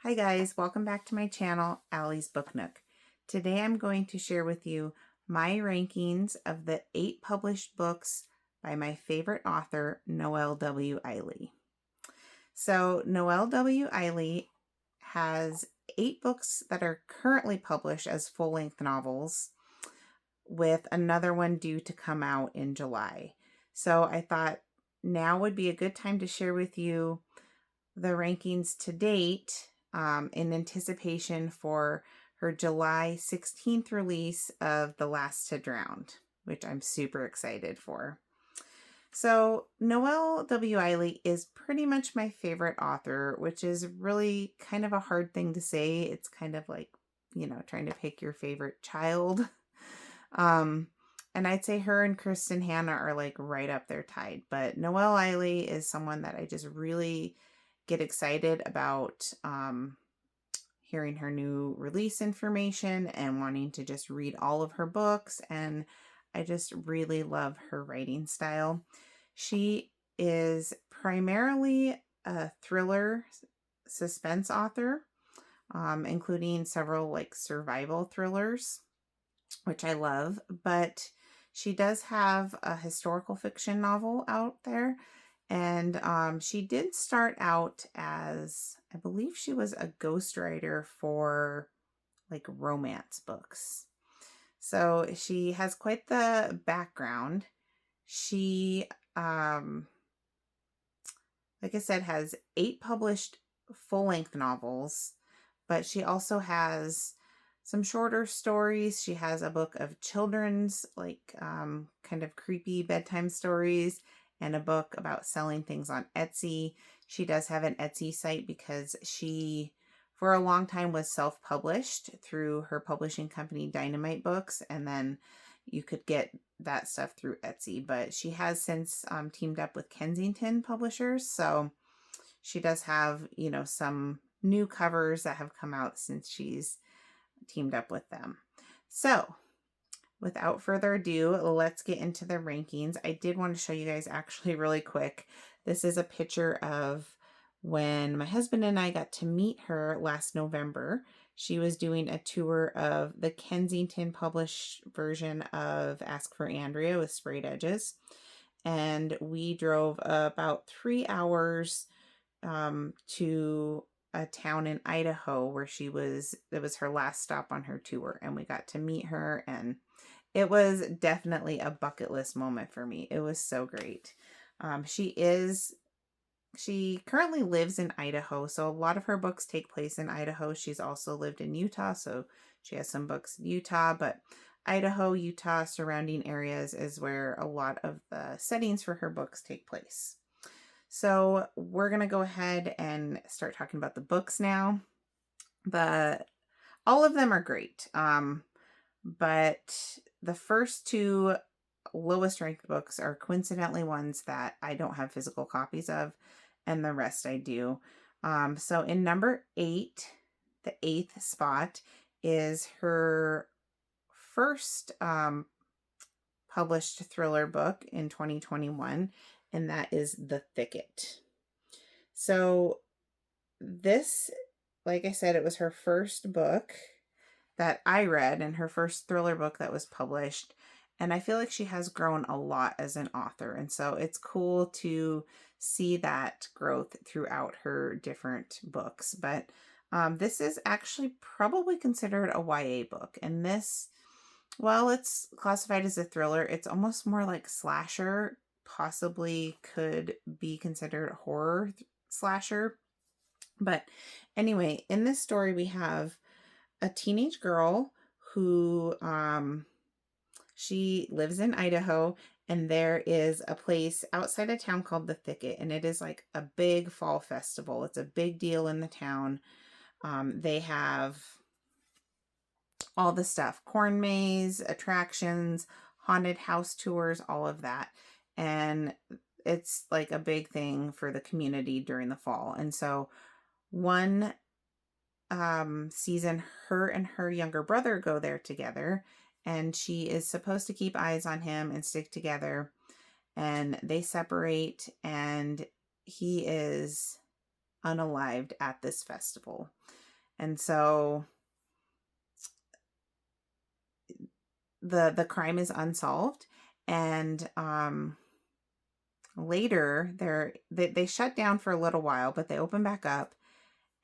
Hi guys, welcome back to my channel, Allie's Book Nook. Today I'm going to share with you my rankings of the 8 published books by my favorite author, Noelle W. Ihli. So Noelle W. Ihli has 8 books that are currently published as full-length novels, with another one due to come out in July. So I thought now would be a good time to share with you the rankings to date in anticipation for her July 16th release of The Last to Drown, which I'm super excited for. So Noelle W. Ihli is pretty much my favorite author, which is really kind of a hard thing to say. It's kind of like, trying to pick your favorite child. Um, and I'd say her and Kristen Hanna are like right up there tied. But Noelle Ihli is someone that I just really get excited about hearing her new release information and wanting to just read all of her books. And I just really love her writing style. She is primarily a thriller suspense author, including several like survival thrillers, which I love, but she does have a historical fiction novel out there. And she did start out as, I believe she was a ghostwriter for like romance books. So she has quite the background. She, like I said, has 8 published full-length novels, but she also has some shorter stories. She has a book of children's, like kind of creepy bedtime stories, and a book about selling things on Etsy. She does have an Etsy site because she, for a long time, was self-published through her publishing company, Dynamite Books, and then you could get that stuff through Etsy. But she has since teamed up with Kensington Publishers, so she does have, some new covers that have come out since she's teamed up with them. So without further ado, let's get into the rankings. I did want to show you guys actually really quick. This is a picture of when my husband and I got to meet her last November. She was doing a tour of the Kensington published version of Ask for Andrea with Sprayed Edges. And we drove about 3 hours to a town in Idaho where it was her last stop on her tour, and we got to meet her, and it was definitely a bucket list moment for me. It was so great. She currently lives in Idaho, so a lot of her books take place in Idaho. She's also lived in Utah, so she has some books in Utah, but Idaho, Utah, surrounding areas is where a lot of the settings for her books take place. So we're going to go ahead and start talking about the books now. All of them are great. But the first 2 lowest ranked books are coincidentally ones that I don't have physical copies of, and the rest I do. So in number 8, the 8th spot, is her first published thriller book in 2021, and that is The Thicket. So this, like I said, it was her first book that I read and her first thriller book that was published. And I feel like she has grown a lot as an author. And so it's cool to see that growth throughout her different books. But this is actually probably considered a YA book. And this, while it's classified as a thriller, it's almost more like slasher, possibly could be considered horror slasher. But anyway, in this story, we have a teenage girl who she lives in Idaho, and there is a place outside of town called the Thicket, and it is like a big fall festival. It's a big deal in the town. They have all the stuff, corn maze, attractions, haunted house tours, all of that. And it's like a big thing for the community during the fall. And so one season, her and her younger brother go there together, and she is supposed to keep eyes on him and stick together, and they separate, and he is unalived at this festival. And so the crime is unsolved, and later they shut down for a little while, but they open back up,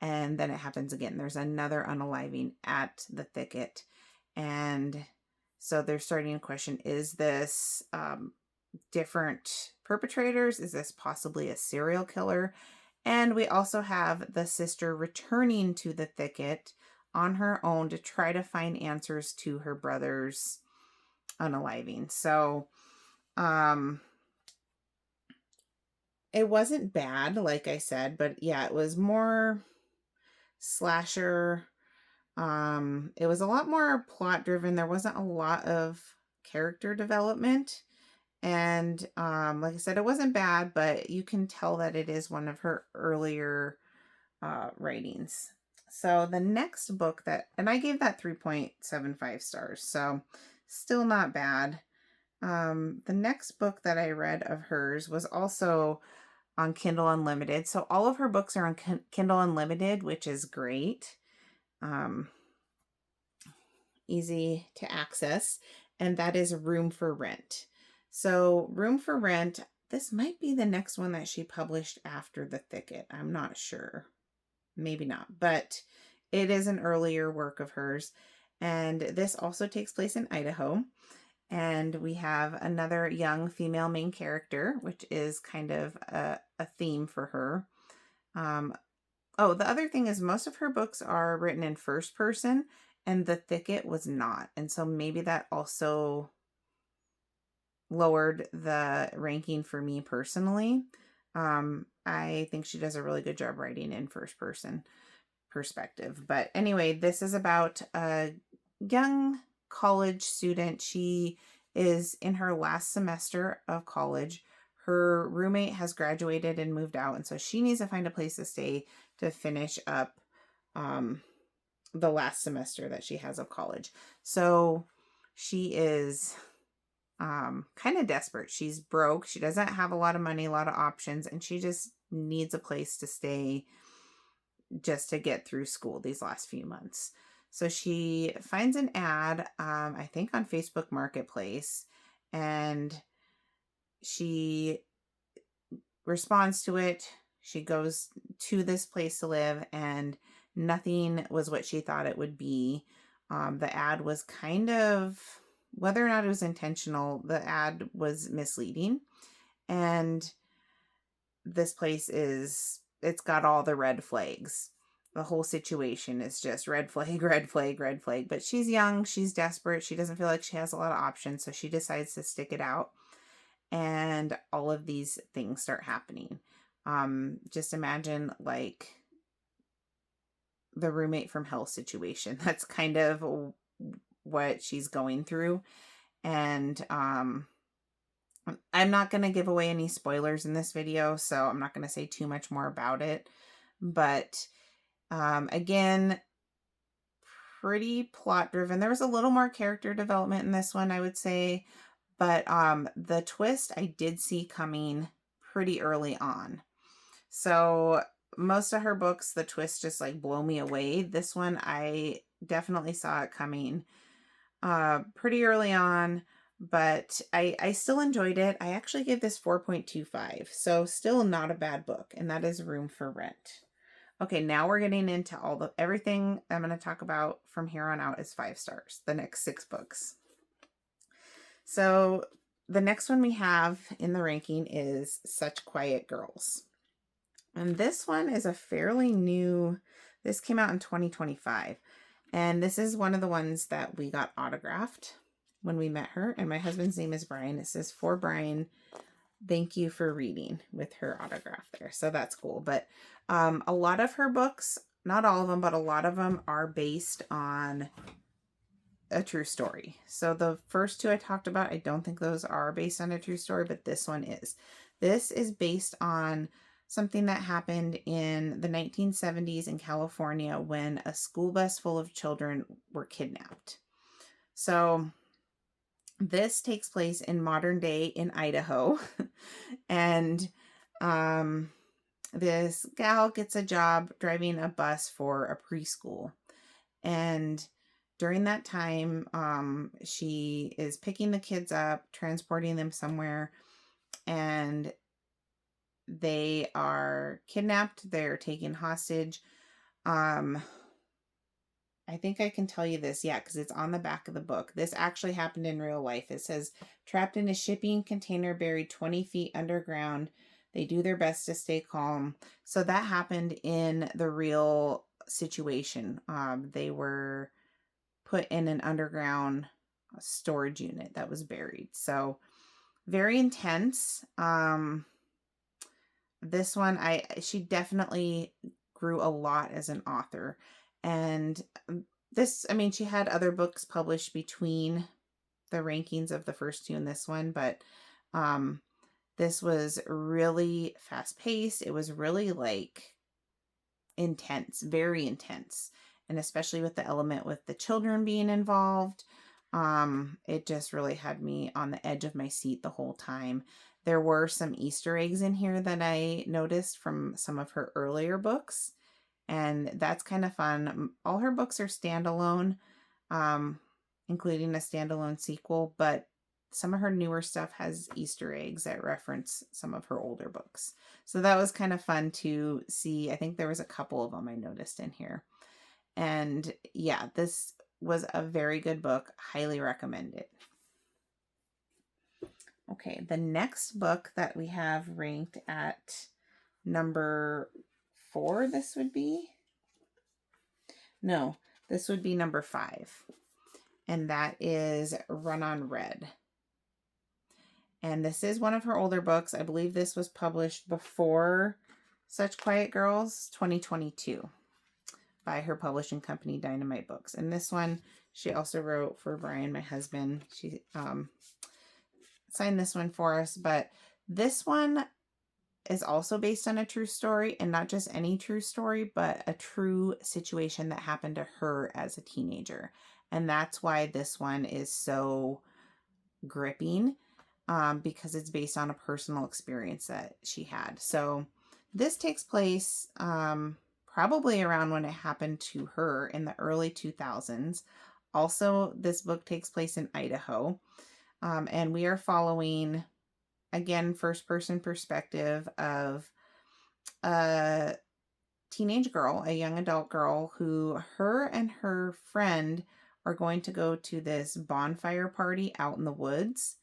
and then it happens again. There's another unaliving at the Thicket, and so they're starting to question, is this different perpetrators? Is this possibly a serial killer? And we also have the sister returning to the Thicket on her own to try to find answers to her brother's unaliving. So it wasn't bad, like I said, but yeah, it was more slasher. It was a lot more plot driven. There wasn't a lot of character development. And like I said, it wasn't bad, but you can tell that it is one of her earlier writings. So the next book and I gave that 3.75 stars, so still not bad. The next book that I read of hers was also on Kindle Unlimited. So all of her books are on Kindle Unlimited, which is great. Easy to access. And that is Room for Rent. So Room for Rent, this might be the next one that she published after The Thicket. I'm not sure. Maybe not. But it is an earlier work of hers. And this also takes place in Idaho. And we have another young female main character, which is kind of a theme for her. Oh, the other thing is most of her books are written in first person, and The Thicket was not. And so maybe that also lowered the ranking for me personally. I think she does a really good job writing in first person perspective. But anyway, this is about a young college student. She is in her last semester of college. Her roommate has graduated and moved out, and so she needs to find a place to stay to finish up the last semester that she has of college. So she is kind of desperate. She's broke. She doesn't have a lot of money, a lot of options, and she just needs a place to stay just to get through school these last few months. So she finds an ad, I think on Facebook Marketplace, and she responds to it. She goes to this place to live, and nothing was what she thought it would be. The ad was kind of, whether or not it was intentional, the ad was misleading. And this place it's got all the red flags. The whole situation is just red flag, red flag, red flag. But she's young, she's desperate, she doesn't feel like she has a lot of options, so she decides to stick it out. And all of these things start happening. Just imagine like the roommate from hell situation. That's kind of what she's going through. And I'm not going to give away any spoilers in this video, so I'm not going to say too much more about it. But again, pretty plot driven. There was a little more character development in this one, I would say. But the twist I did see coming pretty early on. So most of her books, the twist just like blow me away. This one, I definitely saw it coming pretty early on, but I still enjoyed it. I actually gave this 4.25, so still not a bad book, and that is Room for Rent. Okay, now we're getting into everything I'm going to talk about from here on out is 5 stars, the next 6 books. So the next one we have in the ranking is Such Quiet Girls. And this one is a fairly new, this came out in 2025. And this is one of the ones that we got autographed when we met her. And my husband's name is Brian. It says, "For Brian, thank you for reading," with her autograph there. So that's cool. But a lot of her books, not all of them, but a lot of them are based on a true story. So the first 2 I talked about, I don't think those are based on a true story, but this one is. This is based on something that happened in the 1970s in California when a school bus full of children were kidnapped. So this takes place in modern day in Idaho. And this gal gets a job driving a bus for a preschool. And during that time, she is picking the kids up, transporting them somewhere, and they are kidnapped. They're taken hostage. Um, I think I can tell you this, yeah, because it's on the back of the book. This actually happened in real life. It says, trapped in a shipping container buried 20 feet underground. They do their best to stay calm. So that happened in the real situation. They were put in an underground storage unit that was buried. So very intense. This one, she definitely grew a lot as an author. And this, I mean, she had other books published between the rankings of the first two and this one, but this was really fast paced. It was really like intense, very intense. And especially with the element with the children being involved, it just really had me on the edge of my seat the whole time. There were some Easter eggs in here that I noticed from some of her earlier books, and that's kind of fun. All her books are standalone, including a standalone sequel, but some of her newer stuff has Easter eggs that reference some of her older books. So that was kind of fun to see. I think there was a couple of them I noticed in here. And yeah, this was a very good book. Highly recommend it. Okay, the next book that we have ranked at number 4, this would be? No, this would be number 5. And that is Run on Red. And this is one of her older books. I believe this was published before Such Quiet Girls, 2022, by her publishing company, Dynamite Books. And this one, she also wrote for Brian, my husband. She signed this one for us. But this one is also based on a true story, and not just any true story, but a true situation that happened to her as a teenager. And that's why this one is so gripping, because it's based on a personal experience that she had. So this takes place probably around when it happened to her in the early 2000s. Also, this book takes place in Idaho. And we are following, again, first-person perspective of a teenage girl, a young adult girl, who her and her friend are going to go to this bonfire party out in the woods.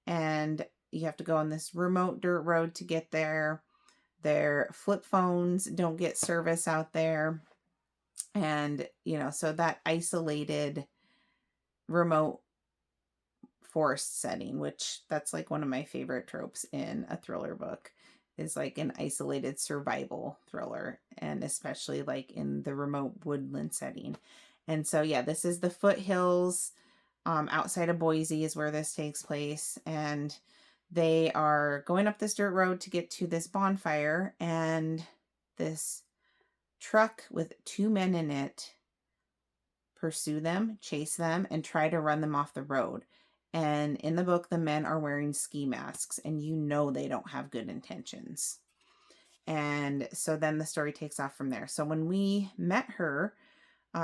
And you have to go on this remote dirt road to get there. Their flip phones don't get service out there. And, so that isolated remote forest setting, which that's like one of my favorite tropes in a thriller book, is like an isolated survival thriller, and especially like in the remote woodland setting. And so, yeah, this is the foothills outside of Boise is where this takes place. And they are going up this dirt road to get to this bonfire, and this truck with 2 men in it pursue them, chase them, and try to run them off the road. And in the book, the men are wearing ski masks, and they don't have good intentions. And so then the story takes off from there. So when we met her,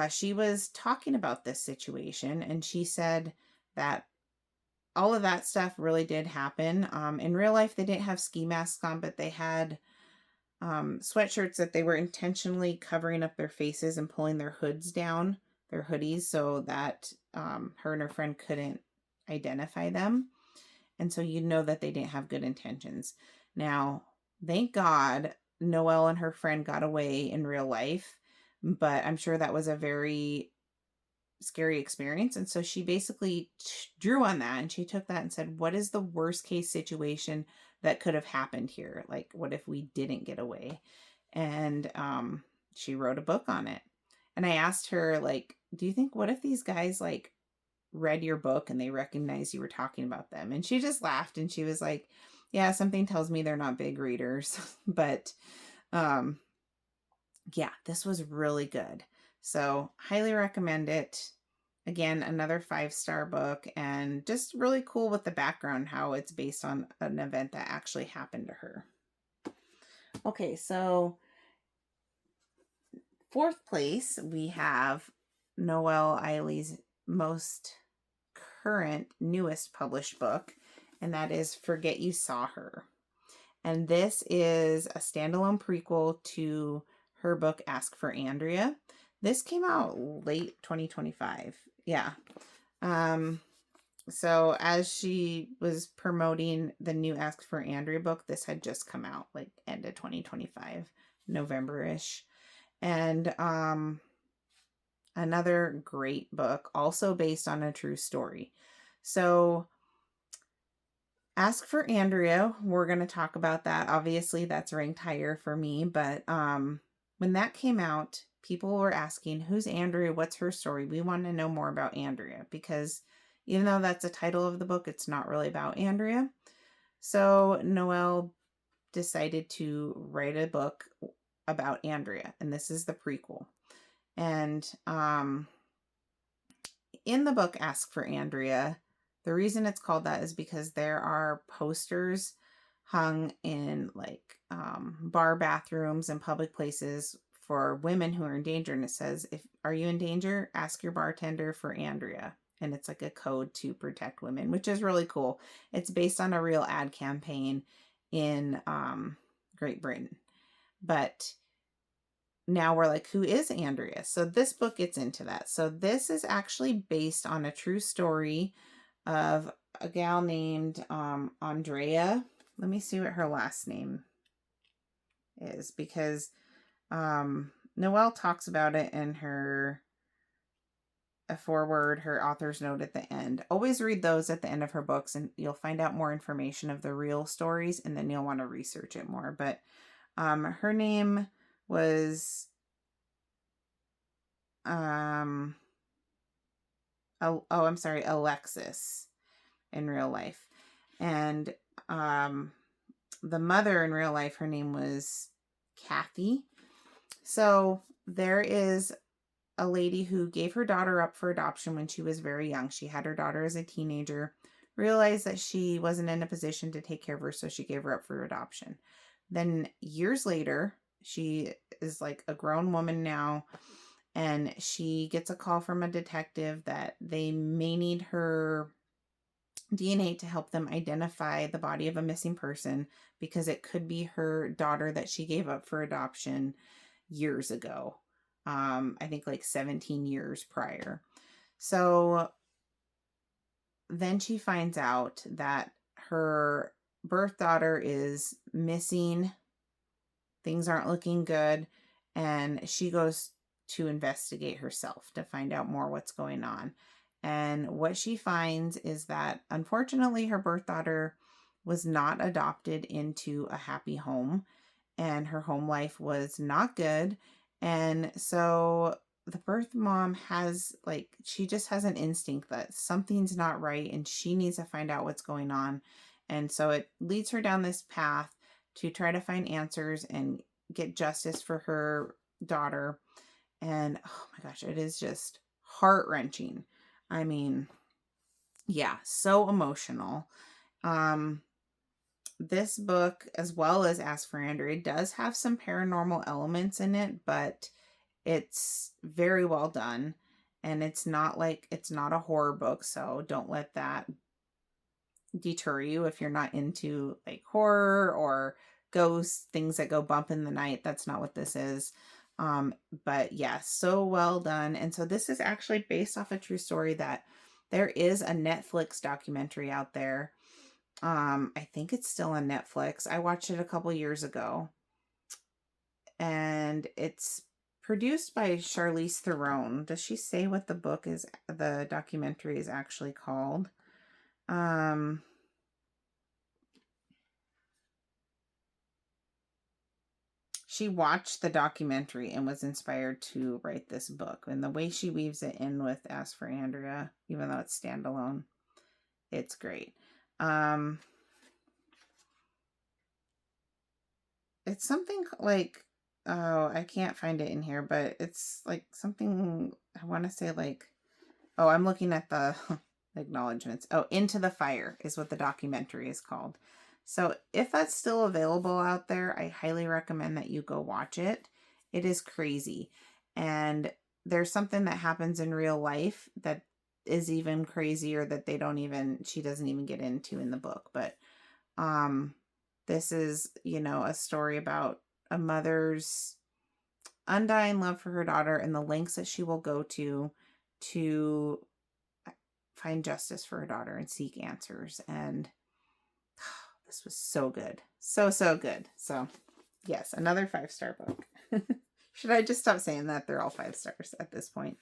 she was talking about this situation, and she said that all of that stuff really did happen. In real life, they didn't have ski masks on, but they had sweatshirts that they were intentionally covering up their faces and pulling their hoods down, their hoodies, so that her and her friend couldn't identify them. And so that they didn't have good intentions. Now, thank God, Noelle and her friend got away in real life, but I'm sure that was a very scary experience. And so she basically drew on that, and she took that and said, what is the worst case situation that could have happened here? Like, what if we didn't get away? And she wrote a book on it. And I asked her, like, what if these guys like read your book and they recognized you were talking about them? And she just laughed, and she was like, yeah, something tells me they're not big readers. But yeah, this was really good. So highly recommend it. Again, another 5-star book, and just really cool with the background, how it's based on an event that actually happened to her. Okay, so fourth place, we have Noelle Ihli's most current, newest published book, and that is Forget You Saw Her. And this is a standalone prequel to her book, Ask for Andrea. This came out late 2025. Yeah. So as she was promoting the new Ask for Andrea book, this had just come out like end of 2025, November-ish. And another great book, also based on a true story. So Ask for Andrea, we're going to talk about that. Obviously, that's ranked higher for me, but when that came out, people were asking, who's Andrea? What's her story? We want to know more about Andrea, because even though that's the title of the book, it's not really about Andrea. So Noelle decided to write a book about Andrea, and this is the prequel. And in the book Ask for Andrea, the reason it's called that is because there are posters hung in like bar bathrooms and public places for women who are in danger, and it says, "If are you in danger, ask your bartender for Andrea." And it's like a code to protect women, which is really cool. It's based on a real ad campaign in Great Britain. But now we're like, who is Andrea? So this book gets into that. So this is actually based on a true story of a gal named Andrea. Let me see what her last name is, because Noelle talks about it in her foreword, her author's note at the end. Always read those at the end of her books, and you'll find out more information of the real stories, and then you'll want to research it more. But her name was Alexis in real life. And the mother in real life, her name was Kathy. So there is a lady who gave her daughter up for adoption when she was very young. She had her daughter as a teenager, realized that she wasn't in a position to take care of her, so she gave her up for adoption. Then years later, she is like a grown woman now, and she gets a call from a detective that they may need her DNA to help them identify the body of a missing person, because it could be her daughter that she gave up for adoption years ago. I think like 17 years prior. So then she finds out that her birth daughter is missing. Things aren't looking good. And she goes to investigate herself to find out more what's going on. And what she finds is that, unfortunately, her birth daughter was not adopted into a happy home, and her home life was not good. And so the birth mom has, like, she just has an instinct that something's not right, and she needs to find out what's going on. And so it leads her down this path to try to find answers and get justice for her daughter. And oh my gosh, it is just heart-wrenching. I mean, yeah, so emotional. This book, as well as Ask for Andrea, does have some paranormal elements in it, but it's very well done. And it's not a horror book, so don't let that deter you if you're not into like horror or ghosts, things that go bump in the night. That's not what this is. But yeah, so well done. And so this is actually based off a true story that there is a Netflix documentary out there. I think it's still on Netflix. I watched it a couple years ago, and it's produced by Charlize Theron. Does she say what the documentary is actually called? She watched the documentary and was inspired to write this book. And the way she weaves it in with Ask for Andrea, even though it's standalone, it's great. It's something like, oh, I can't find it in here, but it's like something, I want to say like, oh, I'm looking at the acknowledgments. Oh, Into the Fire is what the documentary is called. So if that's still available out there, I highly recommend that you go watch it. It is crazy. And there's something that happens in real life that is even crazier that she doesn't even get into in the book. But this is, a story about a mother's undying love for her daughter and the lengths that she will go to find justice for her daughter and seek answers. And this was so good. So, so good. So, yes, another 5-star book. Should I just stop saying that? They're all 5 stars at this point.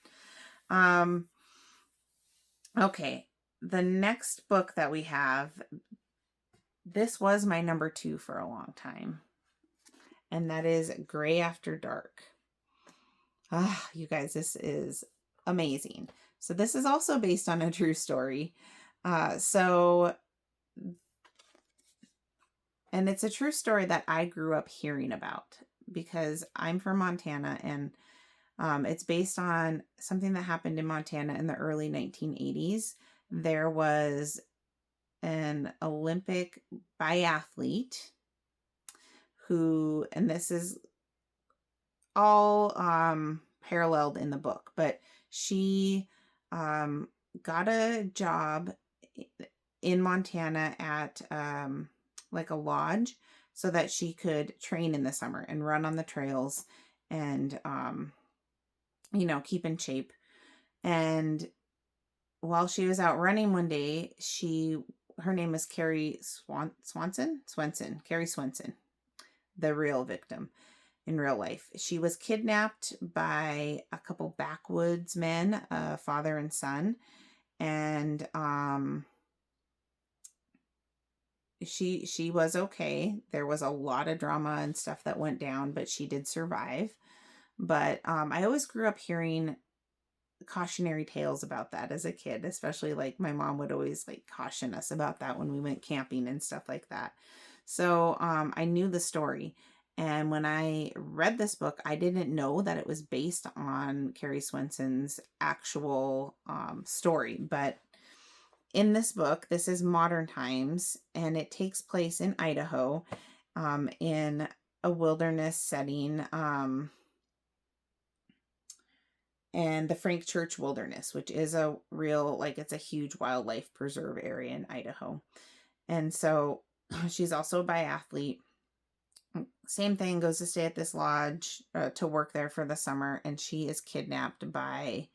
Okay. The next book that we have, this was my number 2 for a long time. And that is Gray After Dark. You guys, this is amazing. So this is also based on a true story. And it's a true story that I grew up hearing about because I'm from Montana, and it's based on something that happened in Montana in the early 1980s. There was an Olympic biathlete who, and this is all paralleled in the book, but she got a job in Montana at like a lodge so that she could train in the summer and run on the trails and keep in shape. And while she was out running one day, her name is Carrie Swenson, the real victim in real life. She was kidnapped by a couple backwoods men, a father and son, and she was okay. There was a lot of drama and stuff that went down, but she did survive. But I always grew up hearing cautionary tales about that as a kid, especially like my mom would always like caution us about that when we went camping and stuff like that. So I knew the story. And when I read this book, I didn't know that it was based on Carrie Swenson's actual story. But in this book, this is modern times, and it takes place in Idaho in a wilderness setting, and the Frank Church Wilderness, which is a real, it's a huge wildlife preserve area in Idaho. And so she's also a biathlete. Same thing, goes to stay at this lodge to work there for the summer, and she is kidnapped by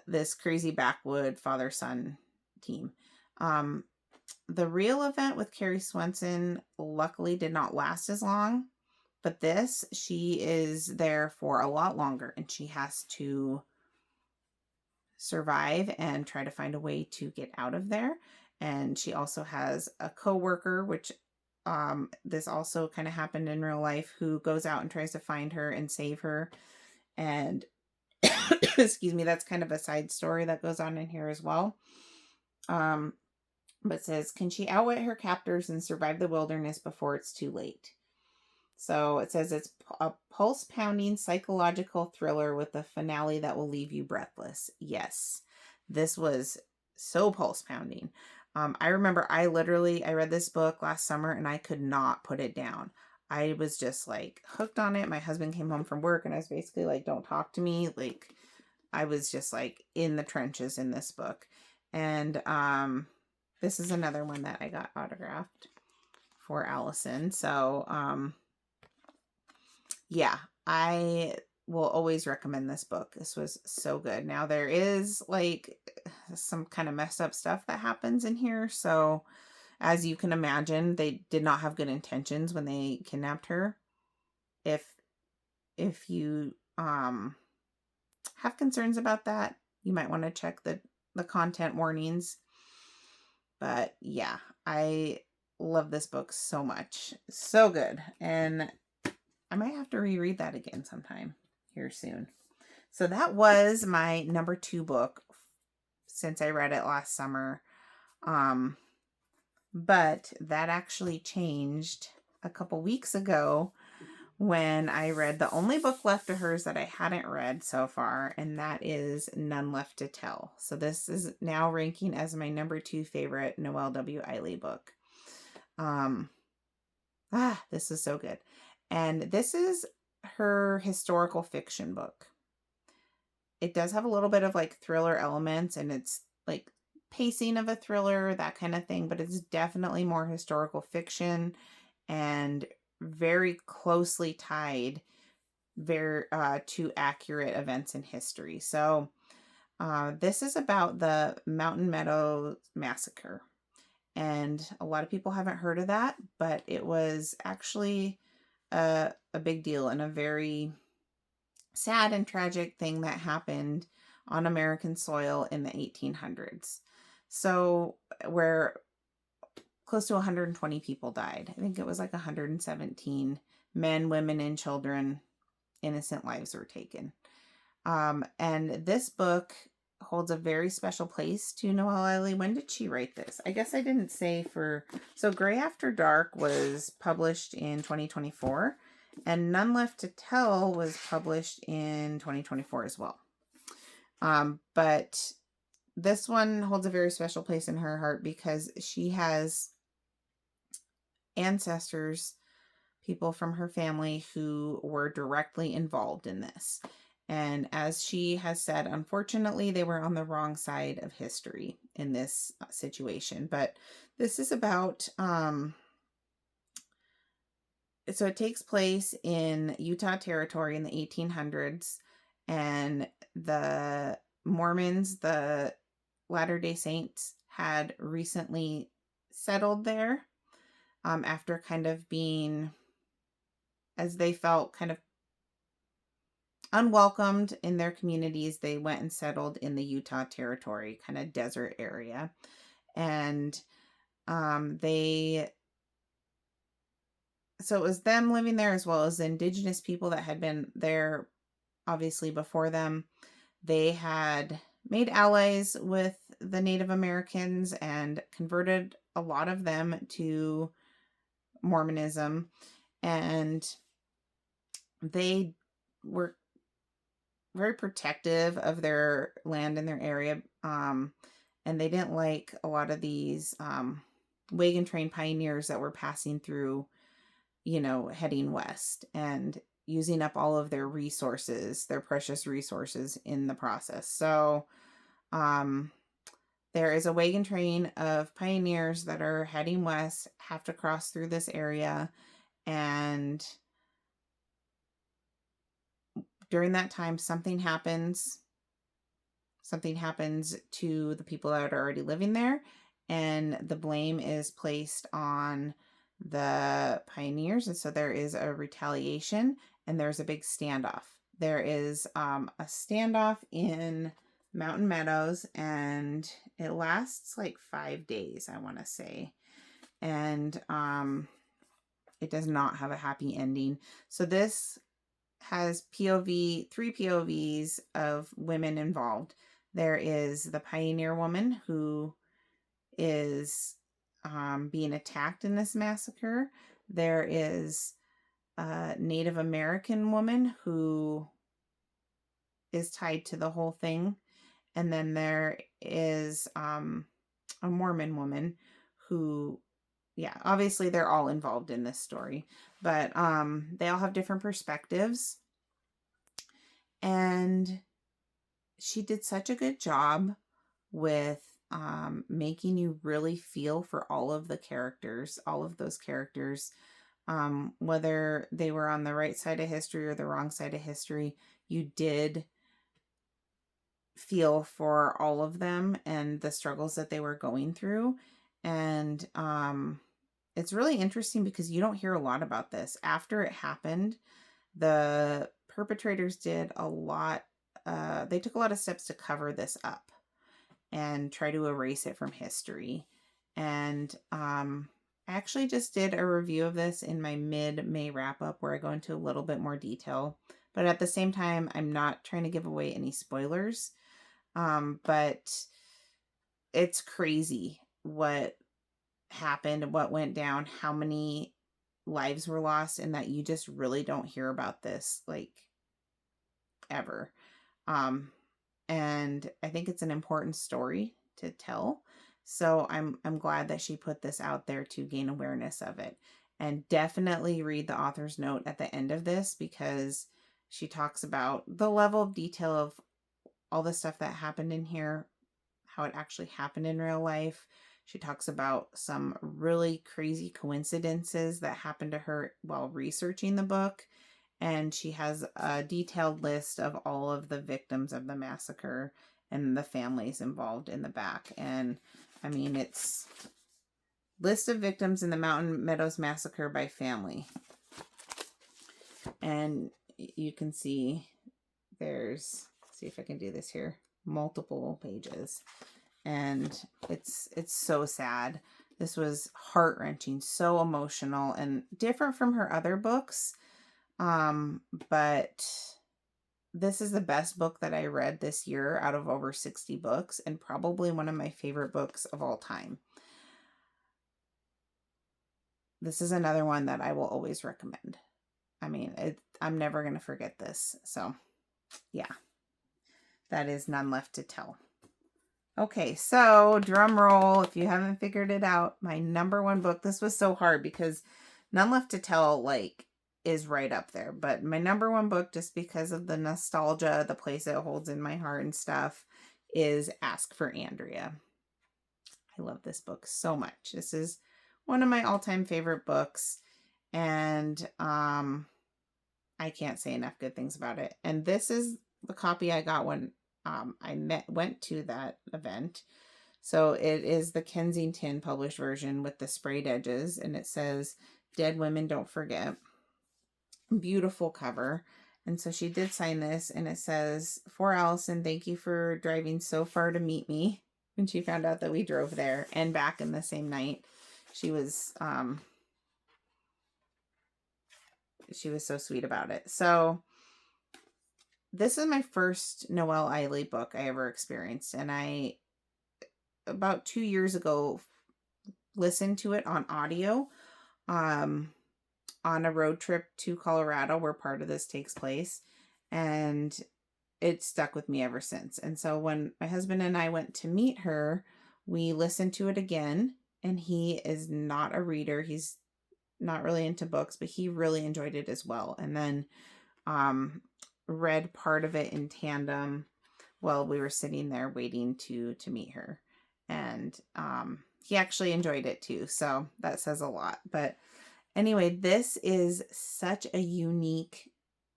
this crazy backwood father-son team. The real event with Carrie Swenson luckily did not last as long, but she is there for a lot longer, and she has to survive and try to find a way to get out of there. And she also has a co-worker, which this also kind of happened in real life, who goes out and tries to find her and save her. And excuse me, that's kind of a side story that goes on in here as well. But says, can she outwit her captors and survive the wilderness before it's too late? So it says it's a pulse-pounding psychological thriller with a finale that will leave you breathless. Yes, this was so pulse-pounding. I remember I read this book last summer and I could not put it down. I was just like hooked on it. My husband came home from work and I was basically like, don't talk to me. Like, I was just like in the trenches in this book. And this is another one that I got autographed for Allison. So yeah, I will always recommend this book. This was so good. Now there is like some kind of messed up stuff that happens in here. So as you can imagine, they did not have good intentions when they kidnapped her. If you have concerns about that, you might want to check the content warnings. But yeah, I love this book so much. So good. And I might have to reread that again sometime here soon. So that was my number 2 book since I read it last summer. But that actually changed a couple weeks ago when I read the only book left of hers that I hadn't read so far, and that is None Left to Tell. So this is now ranking as my number 2 favorite Noelle W. Ihli book. Um, this is so good. And this is her historical fiction book. It does have a little bit of like thriller elements, and it's like pacing of a thriller, that kind of thing, but it's definitely more historical fiction and very closely tied to accurate events in history. So this is about the Mountain Meadows Massacre. And a lot of people haven't heard of that, but it was actually a big deal and a very sad and tragic thing that happened on American soil in the 1800s. So, where close to 120 people died. I think it was like 117 men, women, and children, innocent lives were taken. And this book holds a very special place to Noelle Ihli. When did she write this? I guess I didn't say so Gray After Dark was published in 2024, and None Left to Tell was published in 2024 as well. But this one holds a very special place in her heart because she has ancestors, people from her family who were directly involved in this. And as she has said, unfortunately, they were on the wrong side of history in this situation. But this is about, so it takes place in Utah Territory in the 1800s. And the Mormons, the Latter-day Saints, had recently settled there after kind of being, as they felt, kind of unwelcomed in their communities. They went and settled in the Utah Territory, kind of desert area. And so it was them living there as well as the indigenous people that had been there obviously before them. They had made allies with the Native Americans and converted a lot of them to Mormonism. And they were very protective of their land and their area. And they didn't like a lot of these wagon train pioneers that were passing through, heading west and using up all of their resources, their precious resources in the process. So there is a wagon train of pioneers that are heading west, have to cross through this area. And during that time, something happens to the people that are already living there, and the blame is placed on the pioneers. And so there is a retaliation, and there's a big standoff. There is a standoff in Mountain Meadows, and it lasts like 5 days, I want to say. And it does not have a happy ending. So this has three POVs of women involved. There is the pioneer woman who is being attacked in this massacre. There is a Native American woman who is tied to the whole thing. And then there is a Mormon woman who, obviously they're all involved in this story, but they all have different perspectives. And she did such a good job with making you really feel for all of those characters, whether they were on the right side of history or the wrong side of history. You did feel for all of them and the struggles that they were going through. And it's really interesting because you don't hear a lot about this. After it happened, the perpetrators did a lot. They took a lot of steps to cover this up and try to erase it from history. And I actually just did a review of this in my mid-May wrap-up where I go into a little bit more detail. But at the same time, I'm not trying to give away any spoilers. But it's crazy what happened, what went down, how many lives were lost, and that you just really don't hear about this like ever. And I think it's an important story to tell. So I'm glad that she put this out there to gain awareness of it. And definitely read the author's note at the end of this, because she talks about the level of detail of all the stuff that happened in here, how it actually happened in real life. She talks about some really crazy coincidences that happened to her while researching the book. And she has a detailed list of all of the victims of the massacre and the families involved in the back. And I mean, it's list of victims in the Mountain Meadows Massacre by family. And you can see there's, see if I can do this here, multiple pages. And it's so sad. This was heart-wrenching, so emotional, and different from her other books. But this is the best book that I read this year out of over 60 books, and probably one of my favorite books of all time. This is another one that I will always recommend. I mean, I'm never going to forget this. So, yeah, that is None Left to Tell. Okay, so drum roll, if you haven't figured it out, my number one book, this was so hard because None Left to Tell, like, is right up there. But my number one book, just because of the nostalgia, the place it holds in my heart and stuff, is Ask for Andrea. I love this book so much. This is one of my all-time favorite books, and I can't say enough good things about it. And this is the copy I got when I went to that event. So it is the Kensington published version with the sprayed edges, and it says, "Dead Women Don't Forget." Beautiful cover. And so she did sign this, and it says, "For Allison, thank you for driving so far to meet me." When she found out that we drove there and back in the same night, she was so sweet about it. So this is my first Noelle Ihli book I ever experienced, and I, about 2 years ago, listened to it on audio on a road trip to Colorado where part of this takes place, and it stuck with me ever since. And so when my husband and I went to meet her, we listened to it again, and he is not a reader. He's not really into books, but he really enjoyed it as well. And then read part of it in tandem while we were sitting there waiting to meet her. And he actually enjoyed it too, so that says a lot. But anyway, this is such a unique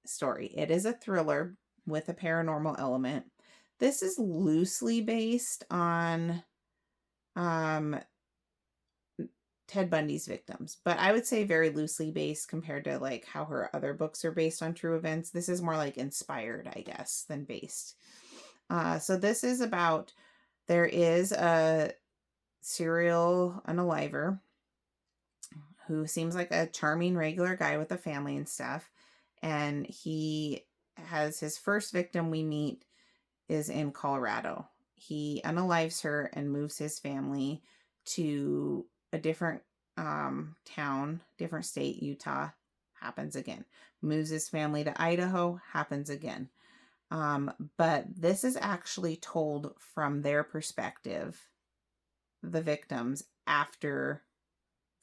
story. It is a thriller with a paranormal element. This is loosely based on Ted Bundy's victims, but I would say very loosely based compared to like how her other books are based on true events. This is more like inspired, I guess, than based. So this is about, there is a serial unaliver who seems like a charming regular guy with a family and stuff, and he has his first victim we meet is in Colorado. He unalives her and moves his family to a different town, different state, Utah. Happens again. Moves his family to Idaho. Happens again. But this is actually told from their perspective, the victims, after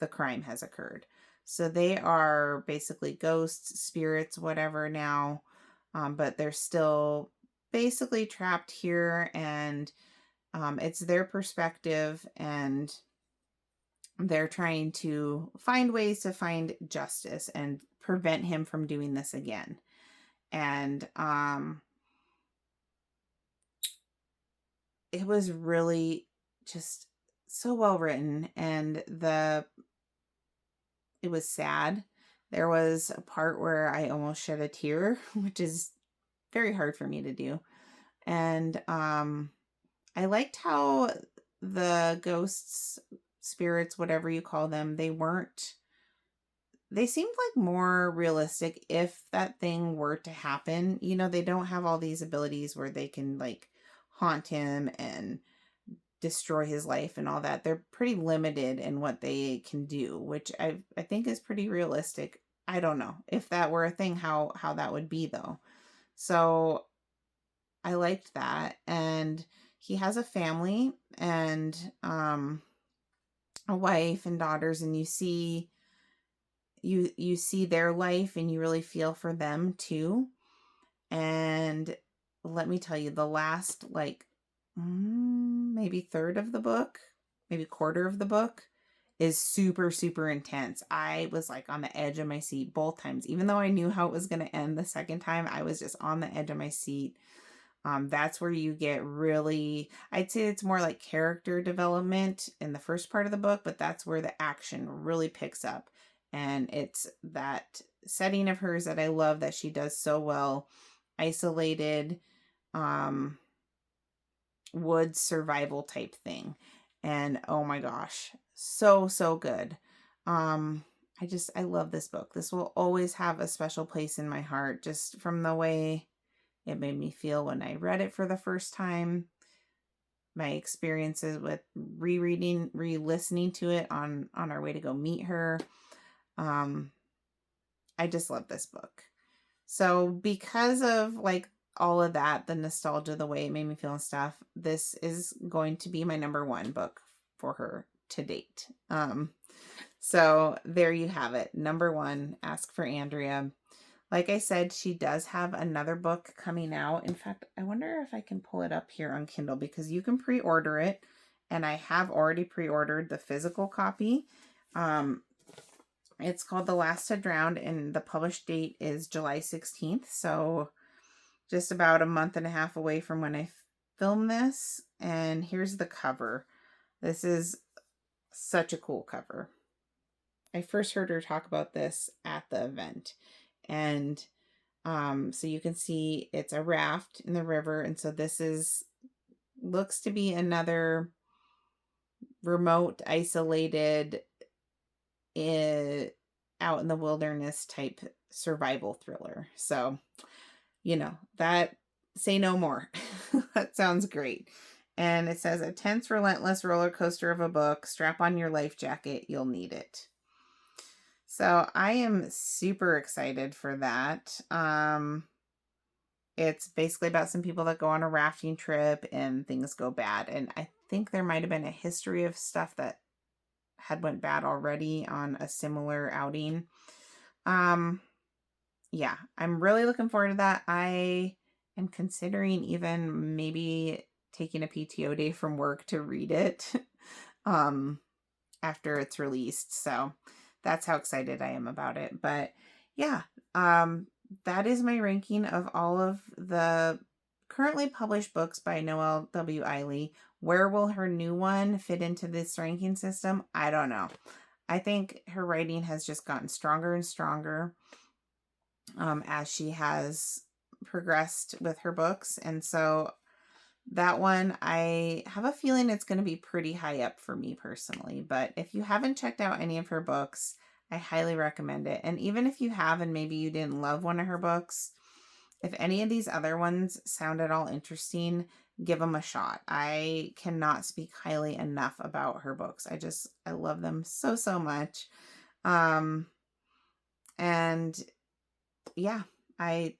the crime has occurred. So they are basically ghosts, spirits, whatever now, but they're still basically trapped here, and it's their perspective, and they're trying to find ways to find justice and prevent him from doing this again. And it was really just so well written, and it was sad. There was a part where I almost shed a tear, which is very hard for me to do. And I liked how the ghosts, spirits, whatever you call them, they seemed like more realistic if that thing were to happen. You know, they don't have all these abilities where they can like haunt him and destroy his life and all that. They're pretty limited in what they can do, which I think is pretty realistic. I don't know if that were a thing, how that would be though. So I liked that. And he has a family and a wife and daughters, and you see their life and you really feel for them too. And let me tell you, the last maybe third of the book, maybe quarter of the book is super, super intense. I was like on the edge of my seat both times. Even though I knew how it was going to end the second time, I was just on the edge of my seat. That's where you get really, I'd say it's more like character development in the first part of the book, but that's where the action really picks up. And it's that setting of hers that I love that she does so well. Isolated, woods survival type thing. And oh my gosh, so good. I love this book. This will always have a special place in my heart, just from the way it made me feel when I read it for the first time. My experiences with rereading, re-listening to it on our way to go meet her. I just love this book. So because of like all of that, the nostalgia, the way it made me feel and stuff, this is going to be my number one book for her to date. So there you have it. Number one, Ask for Andrea. Like I said, she does have another book coming out. In fact, I wonder if I can pull it up here on Kindle, because you can pre-order it. And I have already pre-ordered the physical copy. It's called The Last to Drown, and the published date is July 16th. So just about a month and a half away from when I filmed this. And here's the cover. This is such a cool cover. I first heard her talk about this at the event. And so you can see it's a raft in the river. And so this looks to be another remote, isolated, out in the wilderness type survival thriller. So, that, say no more. That sounds great. And it says, a tense, relentless roller coaster of a book. Strap on your life jacket. You'll need it. So I am super excited for that. It's basically about some people that go on a rafting trip and things go bad. And I think there might have been a history of stuff that had went bad already on a similar outing. Yeah, I'm really looking forward to that. I am considering even maybe taking a PTO day from work to read it after it's released. So that's how excited I am about it. But yeah, that is my ranking of all of the currently published books by Noelle W. Ihli. Where will her new one fit into this ranking system? I don't know. I think her writing has just gotten stronger and stronger as she has progressed with her books. And so that one, I have a feeling it's going to be pretty high up for me personally. But if you haven't checked out any of her books, I highly recommend it. And even if you have and maybe you didn't love one of her books, if any of these other ones sound at all interesting, give them a shot. I cannot speak highly enough about her books. I love them so, so much. And yeah, I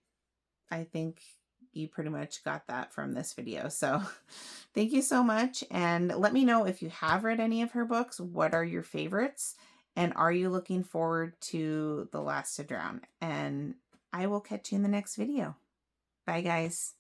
think you pretty much got that from this video. So thank you so much. And let me know if you have read any of her books. What are your favorites? And are you looking forward to The Last to Drown? And I will catch you in the next video. Bye, guys.